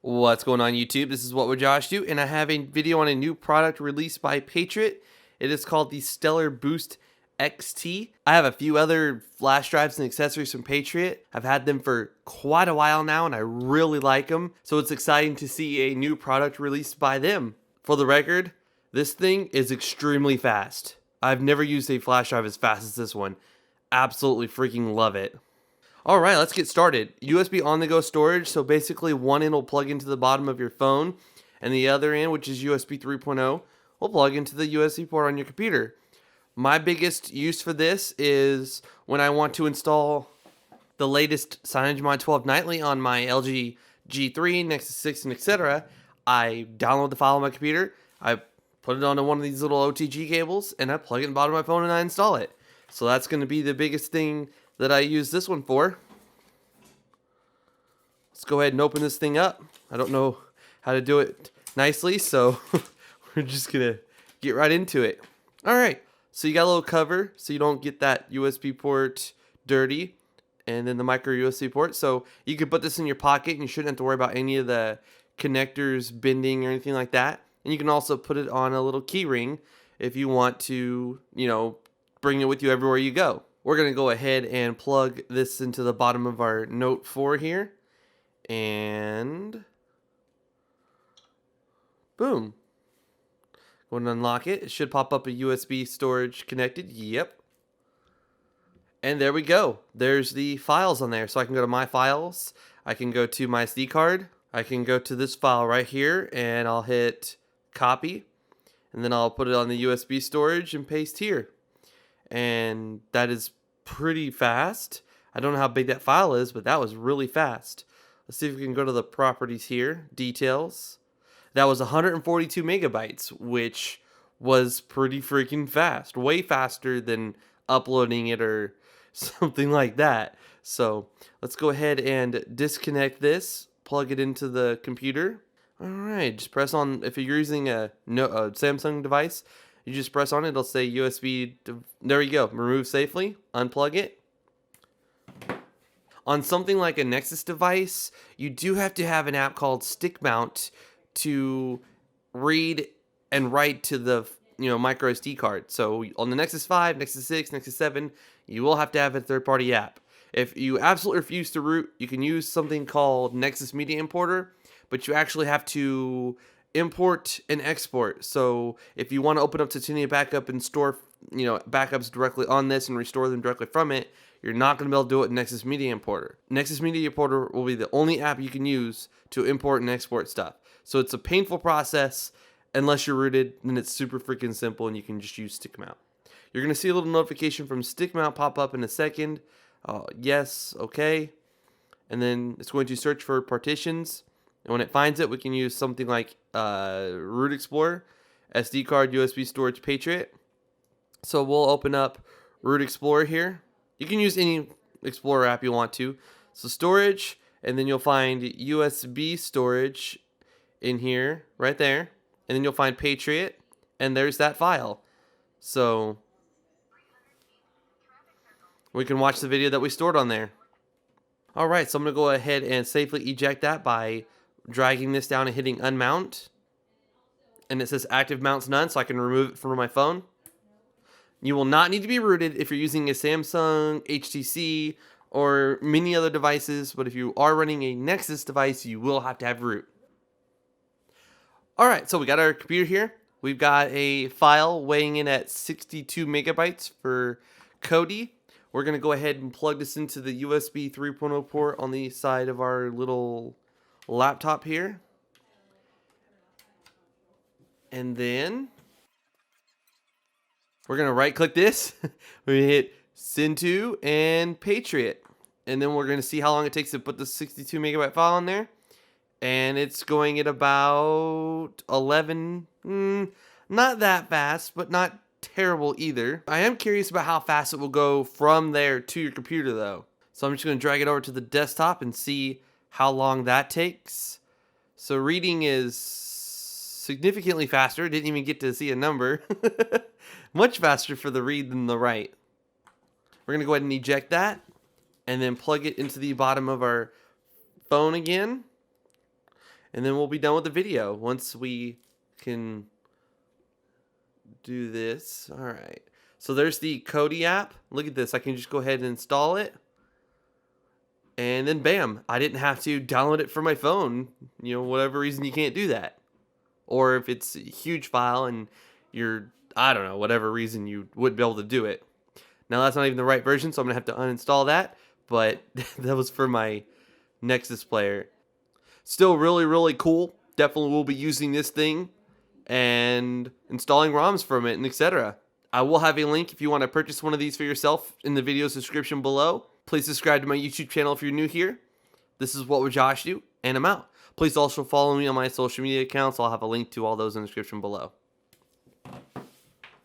What's going on YouTube? This is What Would Josh Do, and I have a video on a new product released by Patriot. It is called the Stellar Boost XT. I have a few other flash drives and accessories from Patriot. I've had them for quite a while now and I really like them. So it's exciting to see a new product released by them. For the record, this thing is extremely fast. I've never used a flash drive as fast as this one. Absolutely freaking love it. Alright, let's get started. USB on-the-go storage, so basically one end will plug into the bottom of your phone, and the other end, which is USB 3.0, will plug into the USB port on your computer. My biggest use for this is when I want to install the latest CyanogenMod 12 nightly on my LG G3, Nexus 6, and etc. I download the file on my computer, I put it onto one of these little OTG cables, and I plug it in the bottom of my phone and I install it. So that's going to be the biggest thing that I use this one for. Let's go ahead and open this thing up. I don't know how to do it nicely, so we're just gonna get right into it. Alright, so you got a little cover so you don't get that USB port dirty, and then the micro USB port. So you can put this in your pocket and you shouldn't have to worry about any of the connectors bending or anything like that. And you can also put it on a little key ring if you want to, bring it with you everywhere you go. We're going to go ahead and plug this into the bottom of our Note 4 here. And boom. Go and unlock it. It should pop up a USB storage connected. Yep. And there we go. There's the files on there. So I can go to My Files. I can go to my SD card. I can go to this file right here and I'll hit copy. And then I'll put it on the USB storage and paste here. And that is pretty fast. I don't know how big that file is, but that was really fast. Let's see if we can go to the properties here. Details. That was 142 megabytes, which was pretty freaking fast. Way faster than uploading it or something like that. So let's go ahead and disconnect this. Plug it into the computer. Alright, just press on. If you're using a Samsung device, you just press on it, it'll say USB, there you go, remove safely, unplug it. On something like a Nexus device, you do have to have an app called Stick Mount to read and write to the micro SD card. So on the Nexus 5, Nexus 6, Nexus 7, you will have to have a third-party app. If you absolutely refuse to root, you can use something called Nexus Media Importer, but you actually have to import and export. So if you want to open up Titanium Backup and store backups directly on this and restore them directly from it, you're not going to be able to do it in Nexus Media Importer. Nexus Media Importer will be the only app you can use to import and export stuff. So it's a painful process. Unless you're rooted, then it's super freaking simple and you can just use Stick Mount. You're going to see a little notification from Stick Mount pop up in a second. Yes, okay. And then it's going to search for partitions. And when it finds it, we can use something like Root Explorer, SD card, USB storage, Patriot. So we'll open up Root Explorer here. You can use any Explorer app you want to. So storage, and then you'll find USB storage in here, right there. And then you'll find Patriot, and there's that file. So we can watch the video that we stored on there. Alright, so I'm going to go ahead and safely eject that by dragging this down and hitting unmount. And it says active mounts none, so I can remove it from my phone. You will not need to be rooted if you're using a Samsung, HTC, or many other devices, but if you are running a Nexus device, you will have to have root. Alright, so we got our computer here. We've got a file weighing in at 62 megabytes for Kodi. We're going to go ahead and plug this into the USB 3.0 port on the side of our little laptop here. And then we're going to right click this. We're going to hit send to and Patriot. And then we're going to see how long it takes to put the 62 megabyte file on there. And it's going at about 11, not that fast, but not terrible either. I am curious about how fast it will go from there to your computer though. So I'm just going to drag it over to the desktop and see how long that takes. So reading is significantly faster. Didn't even get to see a number. Much faster for the read than the write. We're going to go ahead and eject that and then plug it into the bottom of our phone again. and then we'll be done with the video once we can do this. All right. So there's the Kodi app. Look at this. I can just go ahead and install it. And then bam, I didn't have to download it from my phone. You know, whatever reason you can't do that. Or if it's a huge file and you're, I don't know, whatever reason you wouldn't be able to do it. Now that's not even the right version, so I'm going to have to uninstall that. But that was for my Nexus player. Still really, really cool. Definitely will be using this thing and installing ROMs from it and etc. I will have a link if you want to purchase one of these for yourself in the video's description below. Please subscribe to my YouTube channel if you're new here. This is What Would Josh Do? And I'm out. Please also follow me on my social media accounts. I'll have a link to all those in the description below.